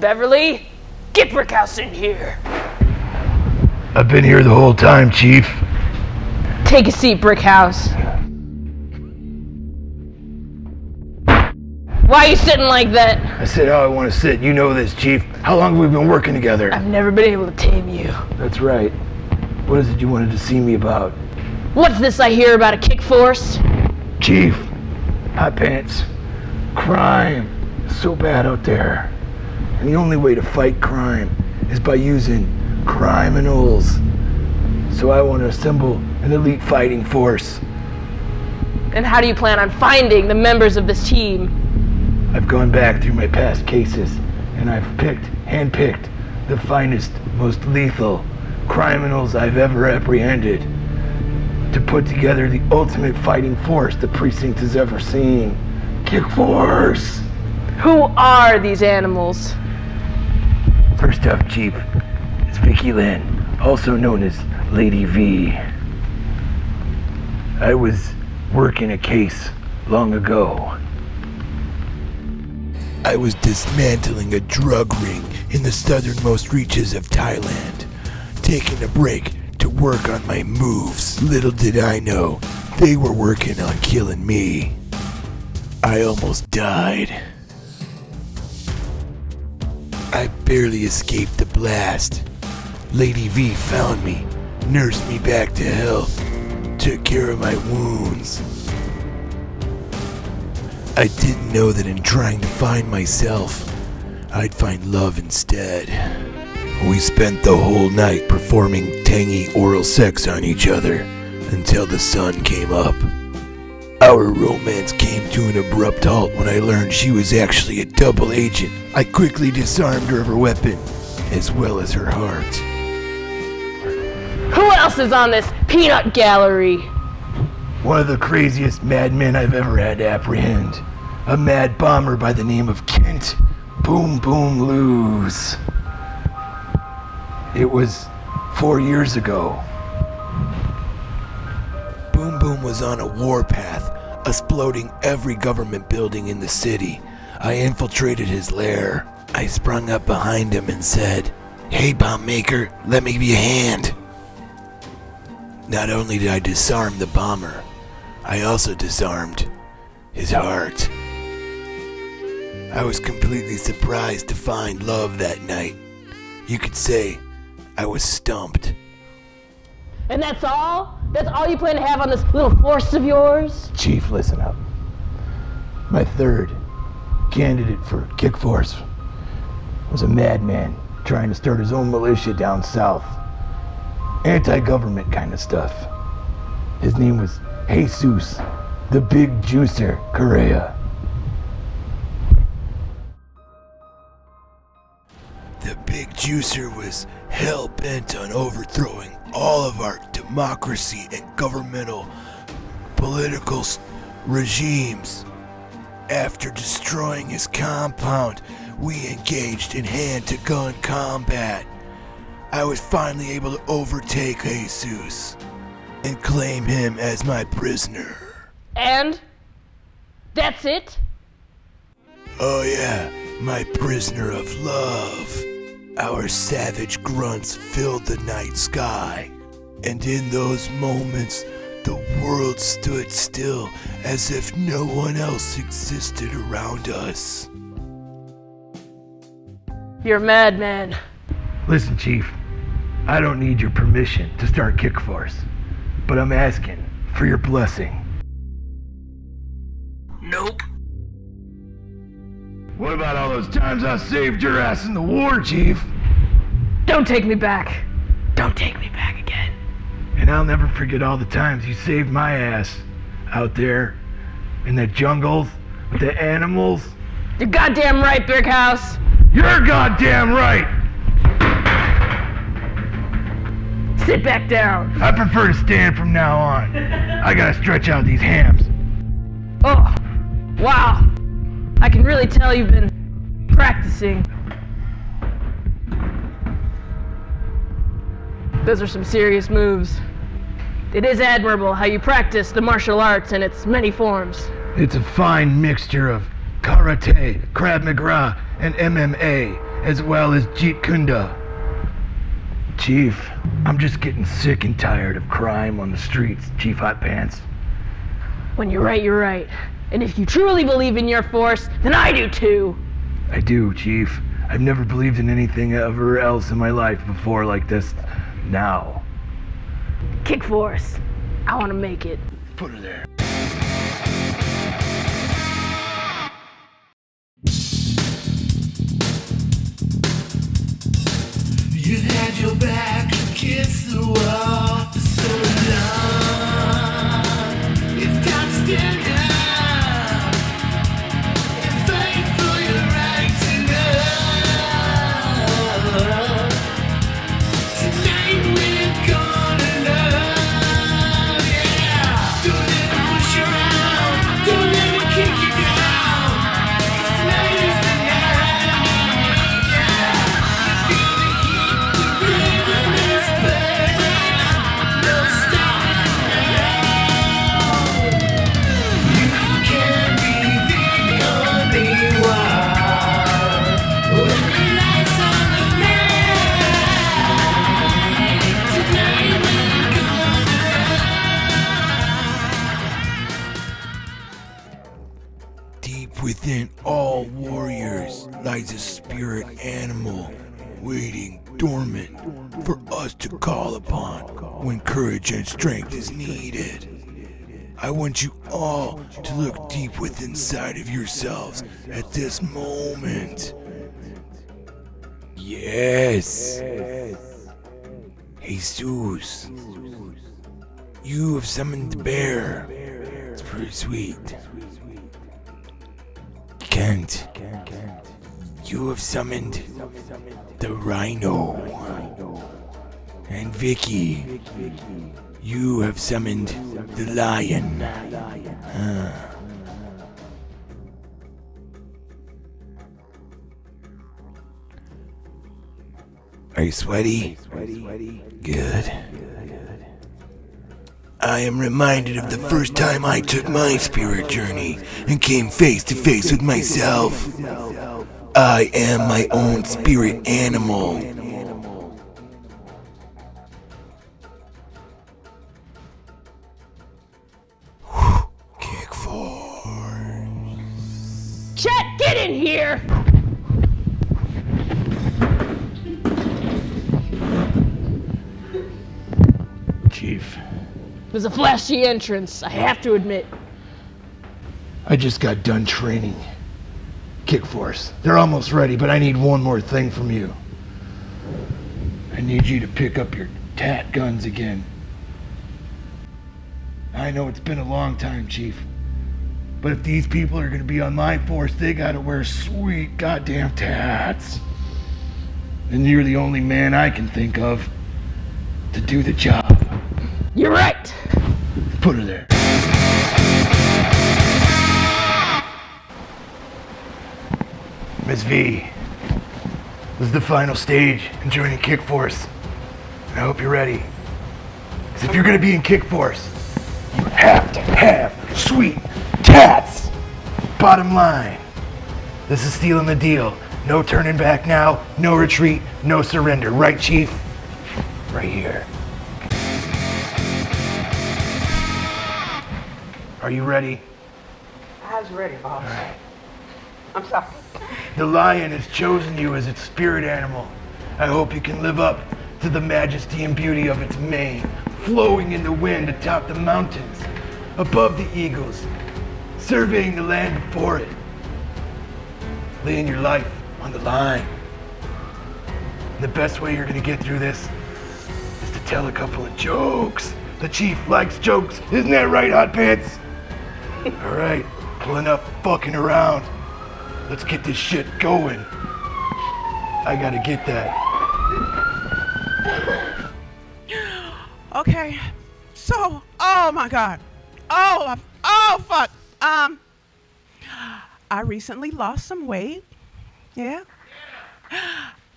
Beverly, get Brikhaus in here. I've been here the whole time, Chief. Take a seat, Brikhaus. Why are you sitting like that? I said how I want to sit. You know this, Chief. How long have we been working together? I've never been able to tame you. That's right. What is it you wanted to see me about? What's this I hear about a kick force? Chief, hot pants. Crime is so bad out there. And the only way to fight crime is by using criminals. So I want to assemble an elite fighting force. And how do you plan on finding the members of this team? I've gone back through my past cases, and I've handpicked the finest, most lethal criminals I've ever apprehended to put together the ultimate fighting force the precinct has ever seen. Kick Force! Who are these animals? First up, Chief, is Vickie Lynn, also known as Lady V. I was working a case long ago. I was dismantling a drug ring in the southernmost reaches of Thailand, taking a break to work on my moves. Little did I know, they were working on killing me. I almost died. I barely escaped the blast. Lady V found me, nursed me back to health, took care of my wounds. I didn't know that in trying to find myself, I'd find love instead. We spent the whole night performing tangy oral sex on each other until the sun came up. Our romance came to an abrupt halt when I learned she was actually a double agent. I quickly disarmed her of her weapon, as well as her heart. Who else is on this peanut gallery? One of the craziest madmen I've ever had to apprehend. A mad bomber by the name of Kent Boom Boom Looze. It was 4 years ago. Boom Boom was on a warpath, exploding every government building in the city. I infiltrated his lair. I sprung up behind him and said, "Hey, bomb maker, let me be a hand." Not only did I disarm the bomber, I also disarmed his heart. I was completely surprised to find love that night. You could say I was stumped. And that's all? That's all you plan to have on this little force of yours? Chief, listen up. My third candidate for Kick Force was a madman trying to start his own militia down south. Anti-government kind of stuff. His name was Jesus, the Big Juicer Correa. The Big Juicer was hell-bent on overthrowing all of our democracy and governmental political regimes. After destroying his compound, we engaged in hand-to-gun combat. I was finally able to overtake Jesus and claim him as my prisoner. And? That's it? Oh yeah, my prisoner of love. Our savage grunts filled the night sky, and in those moments, the world stood still as if no one else existed around us. You're a madman. Listen, Chief, I don't need your permission to start Kick Force, but I'm asking for your blessing. Nope. What about all those times I saved your ass in the war, Chief? Don't take me back. Don't take me back again. And I'll never forget all the times you saved my ass out there in the jungles with the animals. You're goddamn right, Brikhaus. You're goddamn right! Sit back down. I prefer to stand from now on. I gotta stretch out these hams. Oh, wow. I can really tell you've been practicing. Those are some serious moves. It is admirable how you practice the martial arts in its many forms. It's a fine mixture of karate, Krav Maga, and MMA. as well as Jeet Kunda. Chief, I'm just getting sick and tired of crime on the streets, Chief Hot Pants. When you're right, you're right. And if you truly believe in your force, then I do too. I do, Chief. I've never believed in anything ever else in my life before like this now. Kick Force. I want to make it. Put her there. You've had your back against the wall for so long. It's time to stand up and fight for your right to love. Tonight we're gonna love, yeah. Don't let them push you around, don't let them kick you down. 'Cause tonight is the night, yeah. You feel the heat, the rhythm is burning, no stopping now. You can be the only one when the lights on the night. Tonight we're gonna Deep within all warriors lies a spirit animal waiting dormant for us to call upon when courage and strength is needed. I want you all to look deep within inside of yourselves at this moment. Yes. Jesus. You have summoned the bear. It's pretty sweet. Kent. You have summoned the rhino. And Vickie, you have summoned the lion. Are you sweaty? Good. I am reminded of the first time I took my spirit journey and came face to face with myself. I am my own spirit animal. Kick force. Chet, get in here! Chief, It was a flashy entrance, I have to admit. I just got done training. Kick Force. They're almost ready, but I need one more thing from you. I need you to pick up your tat guns again. I know it's been a long time, Chief. But if these people are gonna be on my force, they gotta wear sweet goddamn tats. And you're the only man I can think of to do the job. You're right. Put her there. Miss V, this is the final stage in joining Kick Force. And I hope you're ready. Because if you're gonna be in Kick Force, you have to have sweet tats. Bottom line, this is sealing the deal. No turning back now, no retreat, no surrender. Right, Chief? Right here. Are you ready? I was ready, boss. All right. I'm sorry. The lion has chosen you as its spirit animal. I hope you can live up to the majesty and beauty of its mane, flowing in the wind atop the mountains, above the eagles, surveying the land before it, laying your life on the line. And the best way you're gonna get through this is to tell a couple of jokes. The Chief likes jokes, isn't that right, Hot Pants? All right, well, enough fucking around. Let's get this shit going. I gotta get that. Okay, so, oh my God. Oh, fuck. I recently lost some weight. Yeah.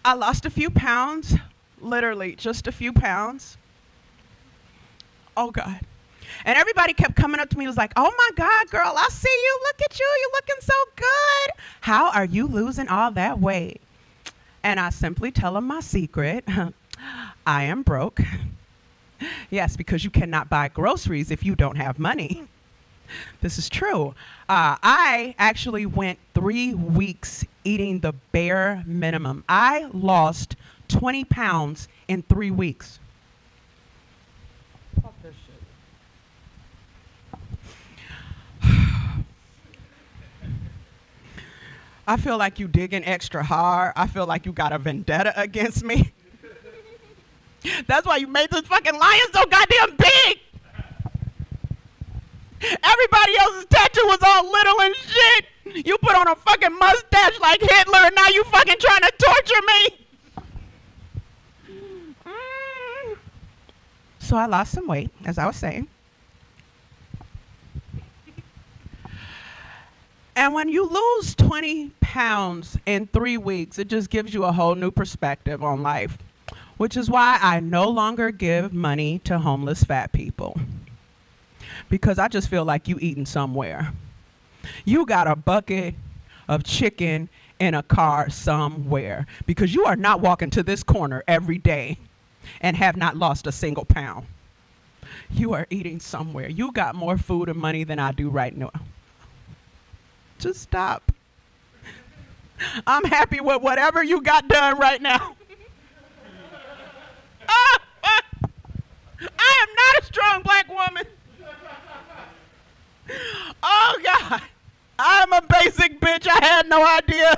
I lost a few pounds, literally just a few pounds. Oh God. And everybody kept coming up to me, was like, oh my God, girl, I see you, look at you, you're looking so good. How are you losing all that weight? And I simply tell them my secret. I am broke. Yes, because you cannot buy groceries if you don't have money. This is true. I actually went 3 weeks eating the bare minimum. I lost 20 pounds in 3 weeks. Fuck this shit. I feel like you digging extra hard. I feel like you got a vendetta against me. That's why you made this fucking lion so goddamn big. Everybody else's tattoo was all little and shit. You put on a fucking mustache like Hitler and now you fucking trying to torture me. So I lost some weight, as I was saying. And when you lose 20 pounds in 3 weeks, it just gives you a whole new perspective on life, which is why I no longer give money to homeless fat people. Because I just feel like you eating somewhere. You got a bucket of chicken in a car somewhere because you are not walking to this corner every day and have not lost a single pound. You are eating somewhere. You got more food and money than I do right now. Just stop. I'm happy with whatever you got done right now. I am not a strong black woman. Oh, God. I'm a basic bitch. I had no idea.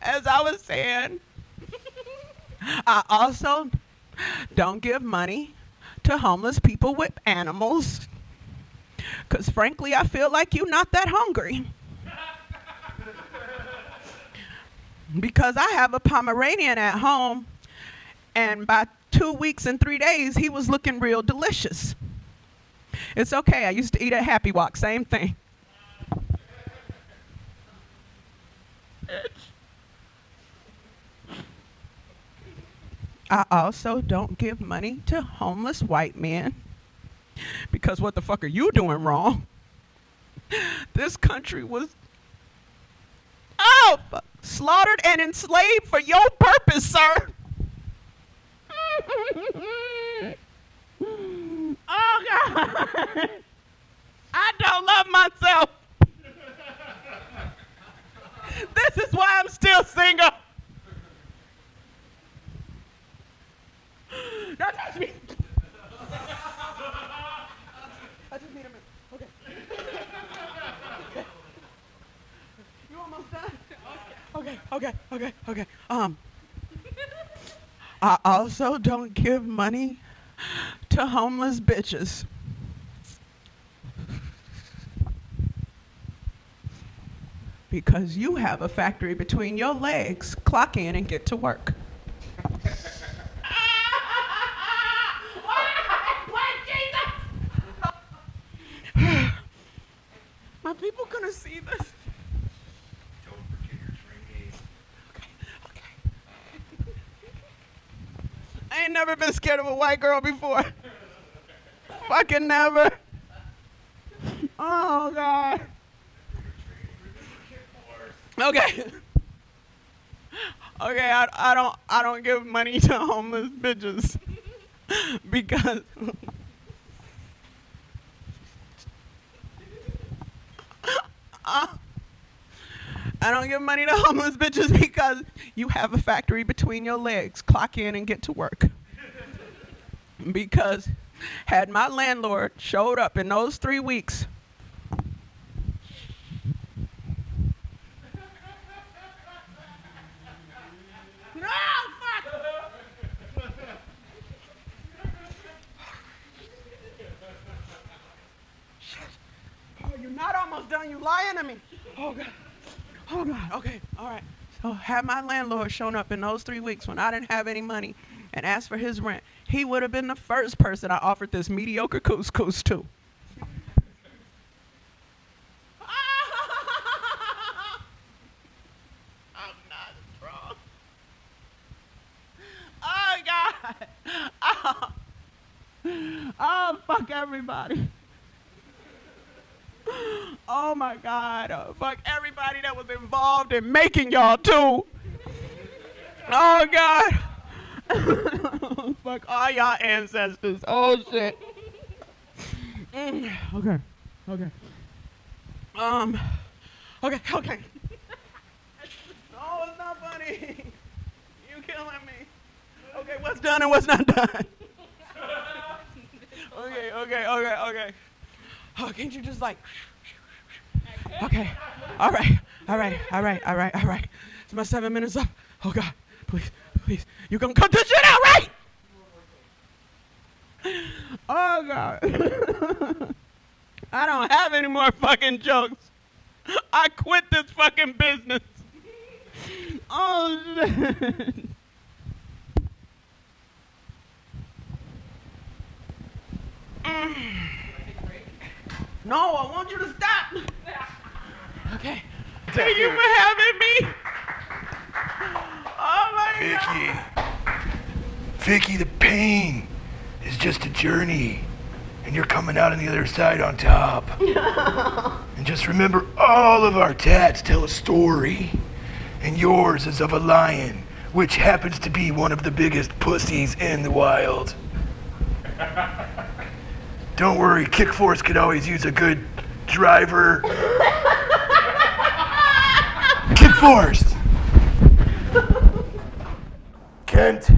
As I was saying, I also don't give money to homeless people with animals. Because, frankly, I feel like you're not that hungry. Because I have a Pomeranian at home, and by 2 weeks and 3 days, he was looking real delicious. It's okay. I used to eat at Happy Walk. Same thing. I also don't give money to homeless white men because what the fuck are you doing wrong? This country was slaughtered and enslaved for your purpose, sir. Oh, God. I don't love myself. This is why I'm still single. Don't touch me. I just need a minute. Okay. You almost done? Okay. I also don't give money to homeless bitches. Because you have a factory between your legs. Clock in and get to work. My people gonna see this. Don't forget your training. Okay. I ain't never been scared of a white girl before. Fucking never. Oh, God. Okay. Okay, I don't give money to homeless bitches because I don't give money to homeless bitches because you have a factory between your legs. Clock in and get to work. Because had my landlord showed up in those 3 weeks, no, fuck! Shit. Oh, you're not almost done. You lying to me. Oh, God. Oh, God. Okay. All right. So had my landlord shown up in those 3 weeks when I didn't have any money and asked for his rent, he would have been the first person I offered this mediocre couscous to. I'm not strong. Oh, God. Oh, fuck everybody. Oh, my God. Fuck everybody that was involved in making y'all too. Oh, God. Fuck all y'all ancestors. Oh, shit. Okay. Okay. Okay. No, it's not funny. You killing me. Okay, what's done and what's not done? Okay. Oh, can't you just like... Okay. All right. It's my 7 minutes up. Oh, God. Please. You gonna cut this shit out, right? Oh, God. I don't have any more fucking jokes. I quit this fucking business. Oh, shit. No, I want you to stop. Okay. Thank you for having me. Oh my God. Vickie, the pain is just a journey, and you're coming out on the other side on top. And just remember, all of our tats tell a story, and yours is of a lion, which happens to be one of the biggest pussies in the wild. Don't worry, KICKFORCE could always use a good driver. KICKFORCE! Kent,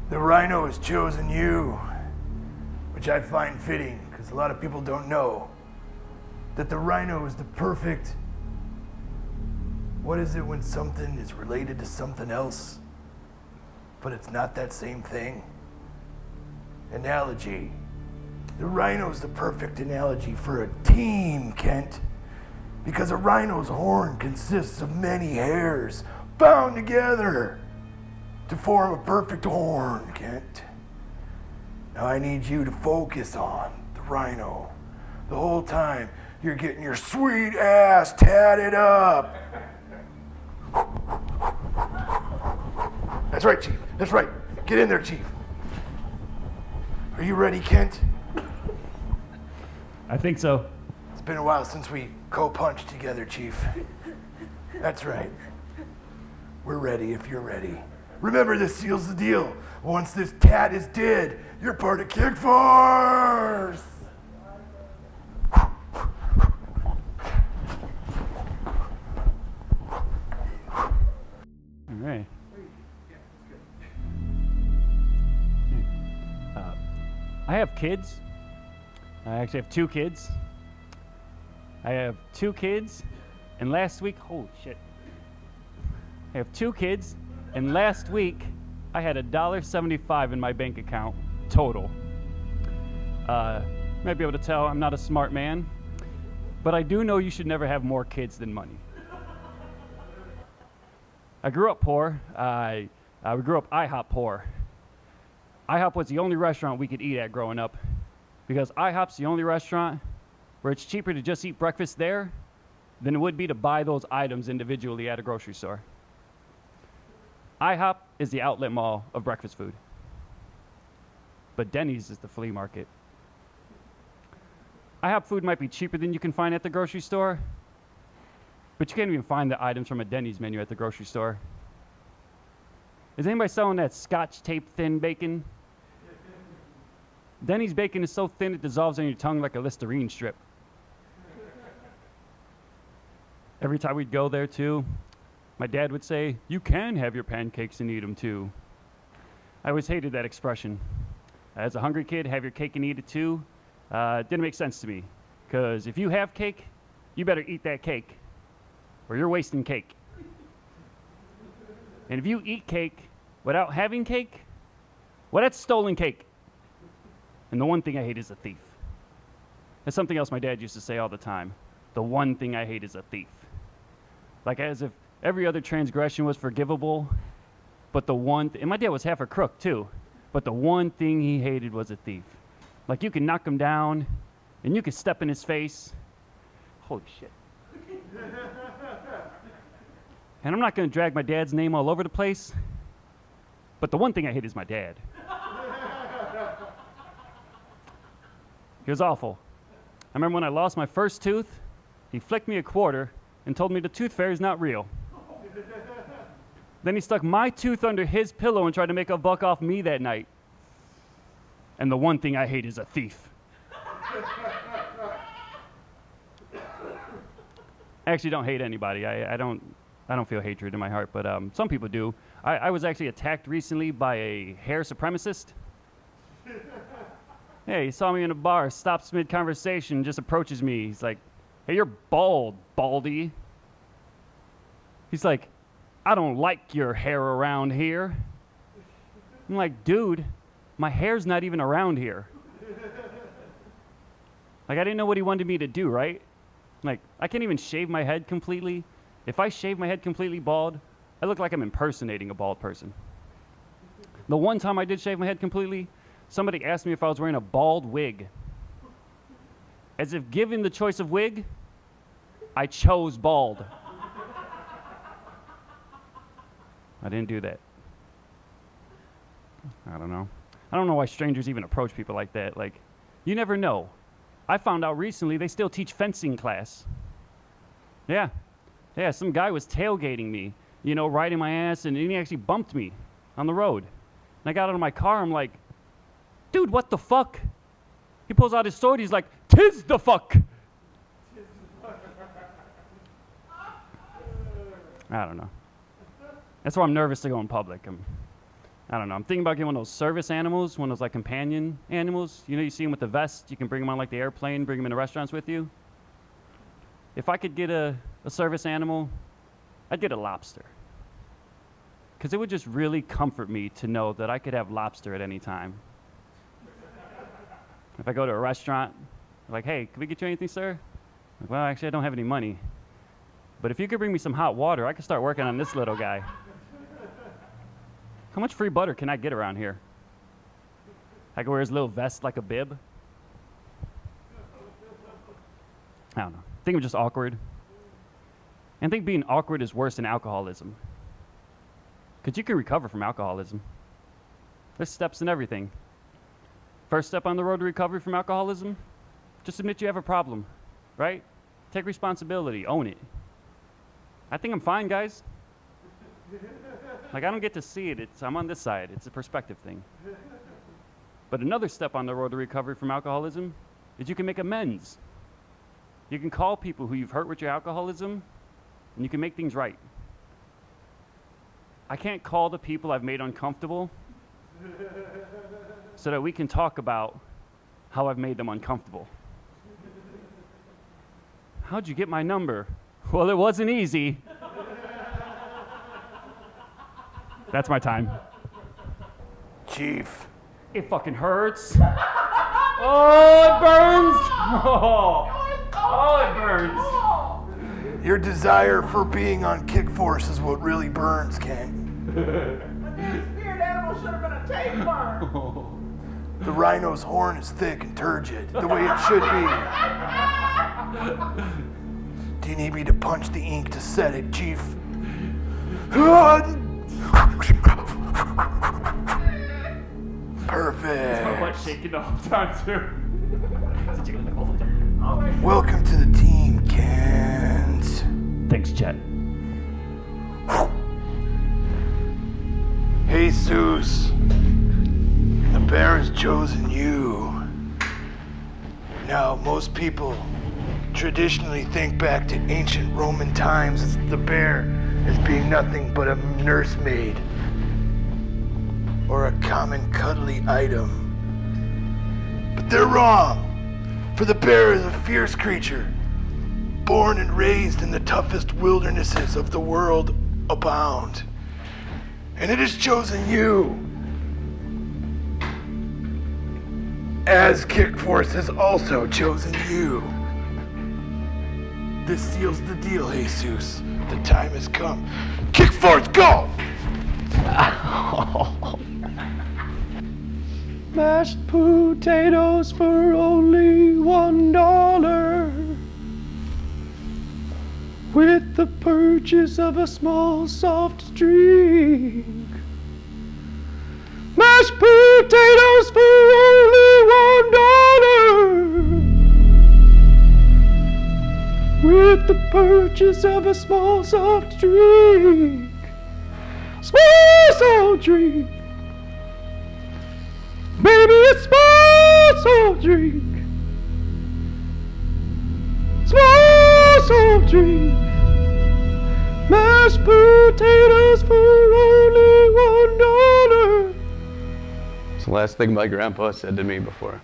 the rhino has chosen you, which I find fitting, because a lot of people don't know that the rhino is the perfect... What is it when something is related to something else, but it's not that same thing? Analogy. The rhino is the perfect analogy for a team, Kent. Because a rhino's horn consists of many hairs bound together to form a perfect horn, Kent. Now I need you to focus on the rhino. The whole time you're getting your sweet ass tatted up. That's right, Chief. That's right. Get in there, Chief. Are you ready, Kent? I think so. It's been a while since we co-punched together, Chief. That's right. We're ready if you're ready. Remember, this seals the deal. Once this tat is dead, you're part of KICKFORCE! All right. I have kids. I actually have 2 kids. I have 2 kids, and last week, holy shit. I have 2 kids, and last week, I had $1.75 in my bank account, total. You might be able to tell I'm not a smart man, but I do know you should never have more kids than money. I grew up poor. We grew up IHOP poor. IHOP was the only restaurant we could eat at growing up, because IHOP's the only restaurant where it's cheaper to just eat breakfast there than it would be to buy those items individually at a grocery store. IHOP is the outlet mall of breakfast food, but Denny's is the flea market. IHOP food might be cheaper than you can find at the grocery store, but you can't even find the items from a Denny's menu at the grocery store. Is anybody selling that Scotch tape thin bacon? Denny's bacon is so thin it dissolves on your tongue like a Listerine strip. Every time we'd go there too, my dad would say, "You can have your pancakes and eat them too." I always hated that expression. As a hungry kid, have your cake and eat it too, didn't make sense to me. Because if you have cake, you better eat that cake, or you're wasting cake. And if you eat cake without having cake, well, that's stolen cake. And the one thing I hate is a thief. That's something else my dad used to say all the time. The one thing I hate is a thief. Like as if every other transgression was forgivable, but the one, and my dad was half a crook too, but the one thing he hated was a thief. Like you can knock him down, and you can step in his face. Holy shit. And I'm not going to drag my dad's name all over the place, but the one thing I hate is my dad. He was awful. I remember when I lost my first tooth, he flicked me a quarter and told me the tooth fairy is not real. Then he stuck my tooth under his pillow and tried to make a buck off me that night. And the one thing I hate is a thief. I actually don't hate anybody. I don't feel hatred in my heart, but some people do. I was actually attacked recently by a hair supremacist. Yeah, he saw me in a bar, stops mid-conversation, just approaches me. He's like, "Hey, you're bald, Baldy." He's like, "I don't like your hair around here." I'm like, "Dude, my hair's not even around here." Like, I didn't know what he wanted me to do, right? Like, I can't even shave my head completely. If I shave my head completely bald, I look like I'm impersonating a bald person. The one time I did shave my head completely, somebody asked me if I was wearing a bald wig. As if given the choice of wig, I chose bald. I didn't do that. I don't know. I don't know why strangers even approach people like that. Like, you never know. I found out recently they still teach fencing class. Yeah, some guy was tailgating me, you know, riding my ass, and he actually bumped me on the road. And I got out of my car, I'm like, "Dude, what the fuck?" He pulls out his sword, he's like, "'Tis the fuck." I don't know. That's why I'm nervous to go in public. I don't know. I'm thinking about getting one of those service animals, one of those like companion animals. You know, you see them with the vest. You can bring them on like the airplane, bring them into restaurants with you. If I could get a service animal, I'd get a lobster. Because it would just really comfort me to know that I could have lobster at any time. If I go to a restaurant, like, "Hey, can we get you anything, sir?" Like, "Well, actually, I don't have any money. But if you could bring me some hot water, I could start working on this little guy." How much free butter can I get around here? I could wear his little vest like a bib. I don't know. I think I'm just awkward. And I think being awkward is worse than alcoholism. Because you can recover from alcoholism. There's steps in everything. First step on the road to recovery from alcoholism, just admit you have a problem, right? Take responsibility, own it. I think I'm fine, guys. Like, I don't get to see it. I'm on this side. It's a perspective thing. But another step on the road to recovery from alcoholism is you can make amends. You can call people who you've hurt with your alcoholism, and you can make things right. I can't call the people I've made uncomfortable so that we can talk about how I've made them uncomfortable. "How'd you get my number?" "Well, it wasn't easy." That's my time. Chief. It fucking hurts. Oh, it burns. Oh, it burns. Your desire for being on KICKFORCE is what really burns, Ken. This spirit animal should have been a tapeworm. The rhino's horn is thick and turgid, the way it should be. Do you need me to punch the ink to set it, Chief? Perfect. My butt's shaking the whole time, too. Welcome to the team, Kent. Thanks, Chet. Jesus, the bear has chosen you. Now, most people traditionally think back to ancient Roman times as the bear as being nothing but a nursemaid or a common cuddly item. But they're wrong, for the bear is a fierce creature, born and raised in the toughest wildernesses of the world abound. And it has chosen you, as KICKFORCE has also chosen you. This seals the deal, Jesus. The time has come. KICKFORCE, go! Mashed potatoes for only $1 with the purchase of a small soft drink. Mashed potatoes for only $1 with the purchase of a small soft drink. small soft drink. Baby, a small soft drink. Small soft drink. Mashed potatoes for only $1. It's the last thing my grandpa said to me before.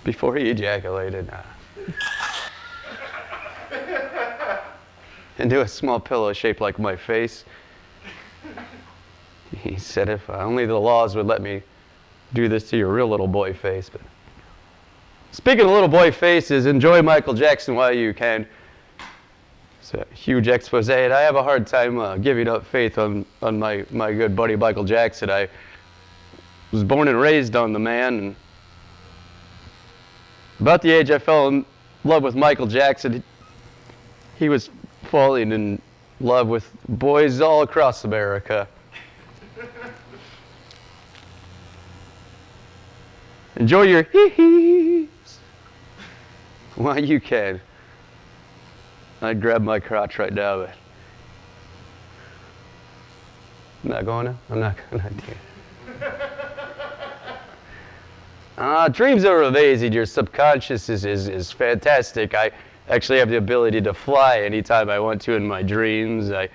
Before he ejaculated into a small pillow shaped like my face. He said if only the laws would let me do this to your real little boy face. But speaking of little boy faces, enjoy Michael Jackson while you can. It's a huge expose, and I have a hard time giving up faith on my good buddy Michael Jackson. I was born and raised on the man, and about the age I fell in love with Michael Jackson, he was falling in love with boys all across America. Enjoy your hee-hees while you can. I'd grab my crotch right now, but I'm not going to. I'm not going to do it. Dreams are amazing. Your subconscious is fantastic. I actually have the ability to fly anytime I want to in my dreams. I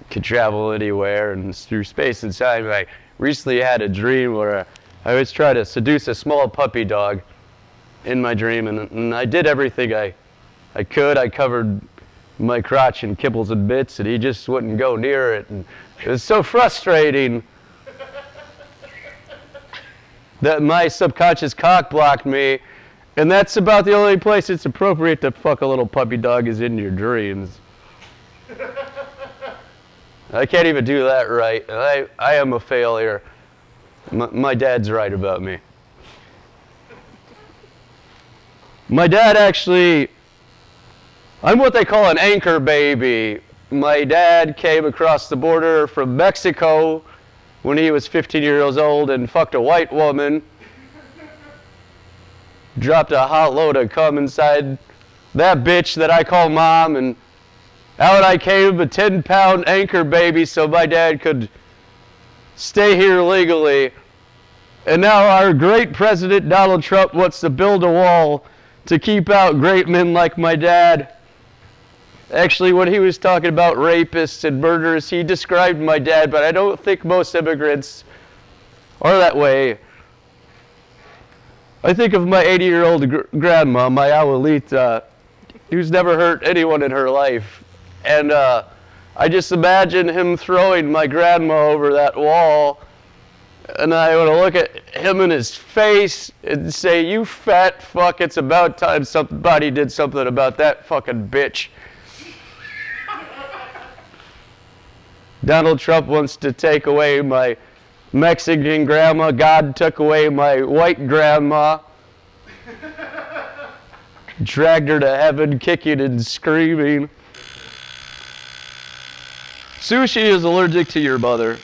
could travel anywhere and through space and time. I recently had a dream where I was trying to seduce a small puppy dog in my dream, and I did everything I could. I covered my crotch in kibbles and bits, and he just wouldn't go near it. And it was so frustrating that my subconscious cock blocked me, and that's about the only place it's appropriate to fuck a little puppy dog is in your dreams. I can't even do that right. I am a failure. My dad's right about me. My dad actually, I'm what they call an anchor baby. My dad came across the border from Mexico when he was 15 years old and fucked a white woman. Dropped a hot load of cum inside that bitch that I call mom, and out I came, a 10-pound anchor baby, so my dad could stay here legally. And now our great president, Donald Trump, wants to build a wall to keep out great men like my dad. Actually, when he was talking about rapists and murderers, he described my dad, but I don't think most immigrants are that way. I think of my 80-year-old grandma, my abuelita, who's never hurt anyone in her life. And I just imagine him throwing my grandma over that wall, and I want to look at him in his face and say, "You fat fuck, it's about time somebody did something about that fucking bitch." Donald Trump wants to take away my Mexican grandma. God took away my white grandma. Dragged her to heaven, kicking and screaming. Sushi is allergic to your mother.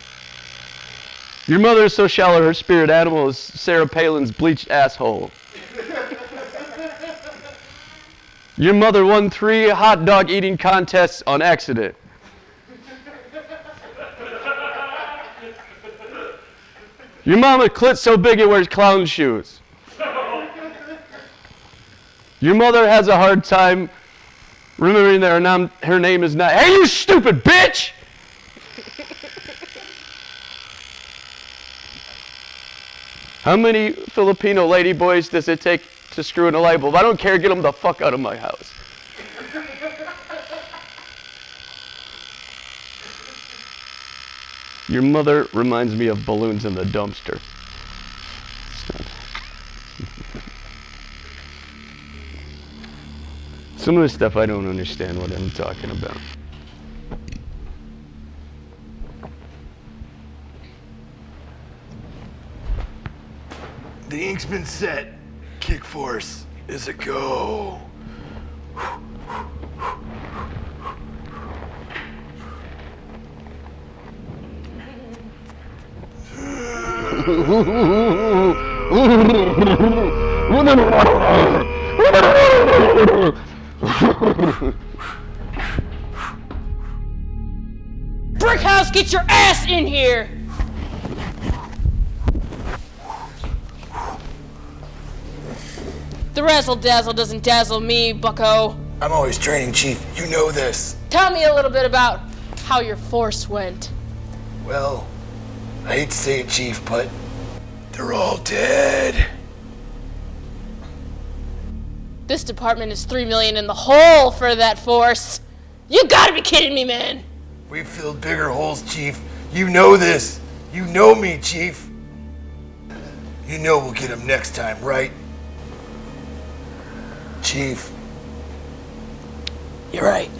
Your mother is so shallow her spirit animal is Sarah Palin's bleached asshole. Your mother won 3 hot dog eating contests on accident. Your mama clit so big it wears clown shoes. Your mother has a hard time remembering that her name is not, "Hey, you stupid bitch!" How many Filipino ladyboys does it take to screw in a light bulb? I don't care, get them the fuck out of my house. Your mother reminds me of balloons in the dumpster. Some of the stuff I don't understand what I'm talking about. The ink's been set. KICKFORCE is a go. Brikhaus, get your ass in here! The razzle-dazzle doesn't dazzle me, bucko. I'm always training, Chief. You know this. Tell me a little bit about how your force went. Well, I hate to say it, Chief, but they're all dead. This department is $3 million in the hole for that force. You gotta be kidding me, man. We've filled bigger holes, Chief. You know this. You know me, Chief. You know we'll get him next time, right? Chief. You're right.